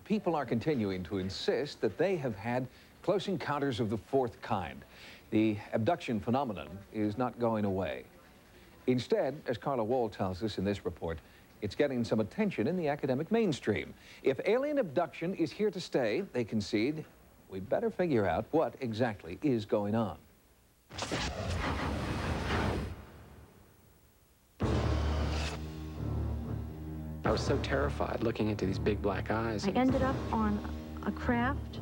people are continuing to insist that they have had close encounters of the fourth kind. The abduction phenomenon is not going away. Instead, as Carla Wohl tells us in this report, it's getting some attention in the academic mainstream. If alien abduction is here to stay, they concede, we better figure out what exactly is going on. I was so terrified looking into these big black eyes. I ended up on a craft,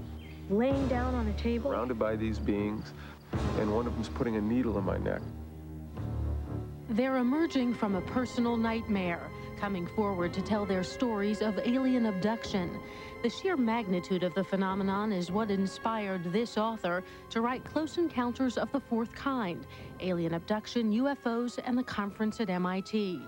laying down on a table. Surrounded by these beings, and one of them's putting a needle in my neck. They're emerging from a personal nightmare, coming forward to tell their stories of alien abduction. The sheer magnitude of the phenomenon is what inspired this author to write Close Encounters of the Fourth Kind, Alien Abduction, UFOs, and the Conference at MIT.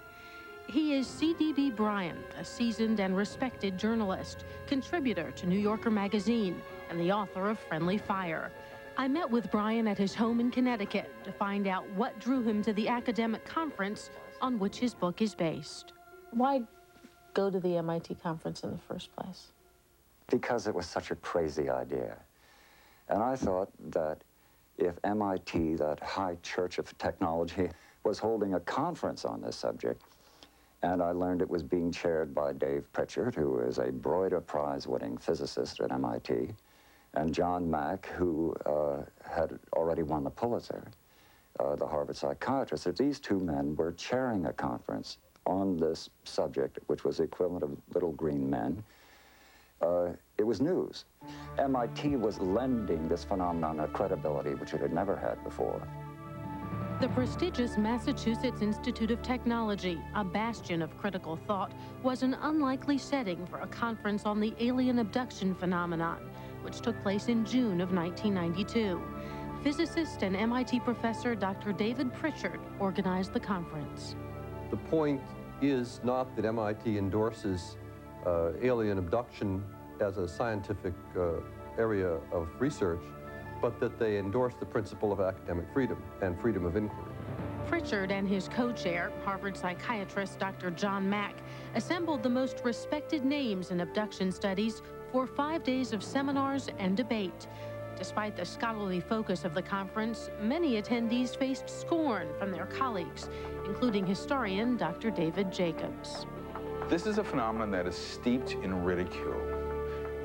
He is C.D.B. Bryan, a seasoned and respected journalist, contributor to New Yorker magazine, and the author of Friendly Fire. I met with Bryan at his home in Connecticut to find out what drew him to the academic conference on which his book is based. Why go to the MIT conference in the first place? Because it was such a crazy idea. And I thought that if MIT, that high church of technology, was holding a conference on this subject, and I learned it was being chaired by Dave Pritchard, who is a Broida Prize-winning physicist at MIT, and John Mack, who had already won the Pulitzer, the Harvard psychiatrist. That these two men were chairing a conference on this subject, which was the equivalent of Little Green Men. It was news. MIT was lending this phenomenon a credibility which it had never had before. The prestigious Massachusetts Institute of Technology, a bastion of critical thought, was an unlikely setting for a conference on the alien abduction phenomenon, which took place in June of 1992. Physicist and MIT professor Dr. David Pritchard organized the conference. The point is not that MIT endorses alien abduction as a scientific area of research, but that they endorse the principle of academic freedom and freedom of inquiry. Pritchard and his co-chair, Harvard psychiatrist Dr. John Mack, assembled the most respected names in abduction studies for 5 days of seminars and debate. Despite the scholarly focus of the conference, many attendees faced scorn from their colleagues, including historian Dr. David Jacobs. This is a phenomenon that is steeped in ridicule.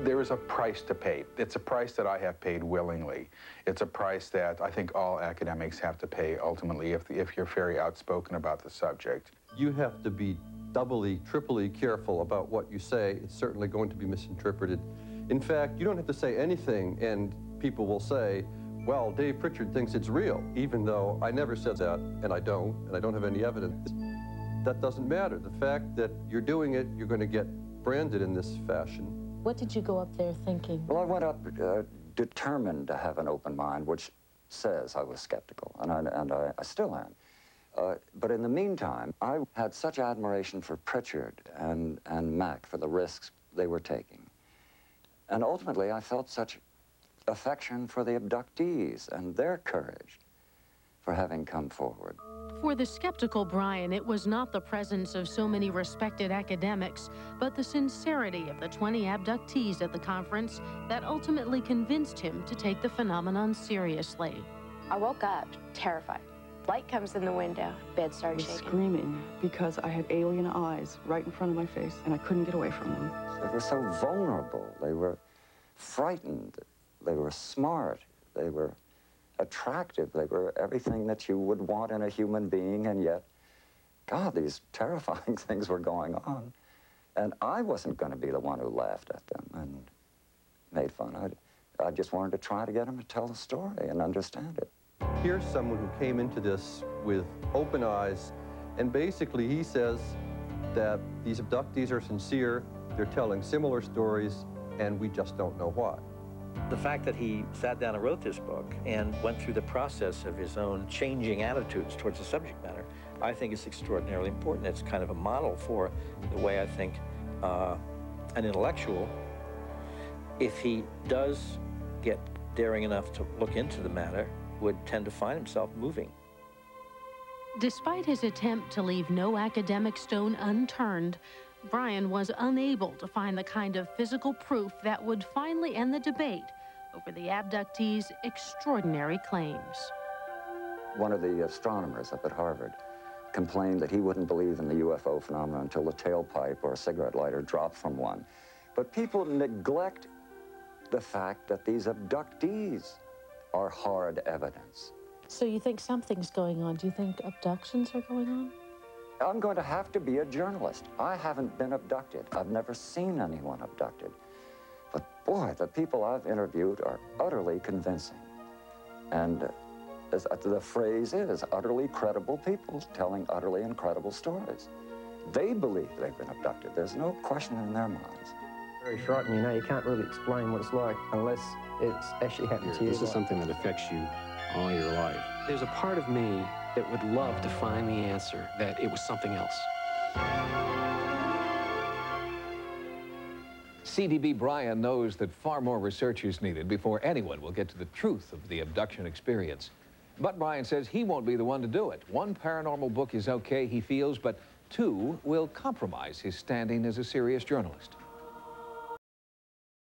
There is a price to pay. It's a price that I have paid willingly. It's a price that I think all academics have to pay ultimately if you're very outspoken about the subject. You have to be doubly, triply careful about what you say. It's certainly going to be misinterpreted. In fact, you don't have to say anything and people will say, well, Dave Pritchard thinks it's real, even though I never said that, and I don't have any evidence. That doesn't matter. The fact that you're doing it, you're going to get branded in this fashion. What did you go up there thinking? Well, I went up determined to have an open mind, which says I was skeptical, and I still am. But in the meantime, I had such admiration for Pritchard and Mack for the risks they were taking. And ultimately, I felt such affection for the abductees and their courage for having come forward. For the skeptical Bryan, it was not the presence of so many respected academics, but the sincerity of the 20 abductees at the conference that ultimately convinced him to take the phenomenon seriously. I woke up terrified. Light comes in the window, bed started shaking. Screaming because I had alien eyes right in front of my face and I couldn't get away from them. They were so vulnerable. They were frightened. They were smart. They were attractive. They were everything that you would want in a human being, and yet, God, these terrifying things were going on. And I wasn't going to be the one who laughed at them and made fun. I just wanted to try to get them to tell the story and understand it. Here's someone who came into this with open eyes, and basically he says that these abductees are sincere, they're telling similar stories, and we just don't know why. The fact that he sat down and wrote this book and went through the process of his own changing attitudes towards the subject matter, I think is extraordinarily important. It's kind of a model for the way I think an intellectual, if he does get daring enough to look into the matter, would tend to find himself moving. Despite his attempt to leave no academic stone unturned, Bryan was unable to find the kind of physical proof that would finally end the debate over the abductees' extraordinary claims. One of the astronomers up at Harvard complained that he wouldn't believe in the UFO phenomenon until a tailpipe or a cigarette lighter dropped from one. But people neglect the fact that these abductees are hard evidence. So you think something's going on? Do you think abductions are going on? I'm going to have to be a journalist. I haven't been abducted. I've never seen anyone abducted. But boy, the people I've interviewed are utterly convincing. And as the phrase is, utterly credible people telling utterly incredible stories. They believe they've been abducted. There's no question in their minds. Very frightening, you know, you can't really explain what it's like unless it's actually happened to you. This is something that affects you all your life. There's a part of me that would love to find the answer, that it was something else. C.D.B. Bryan knows that far more research is needed before anyone will get to the truth of the abduction experience. But Bryan says he won't be the one to do it. One paranormal book is okay, he feels, but two will compromise his standing as a serious journalist.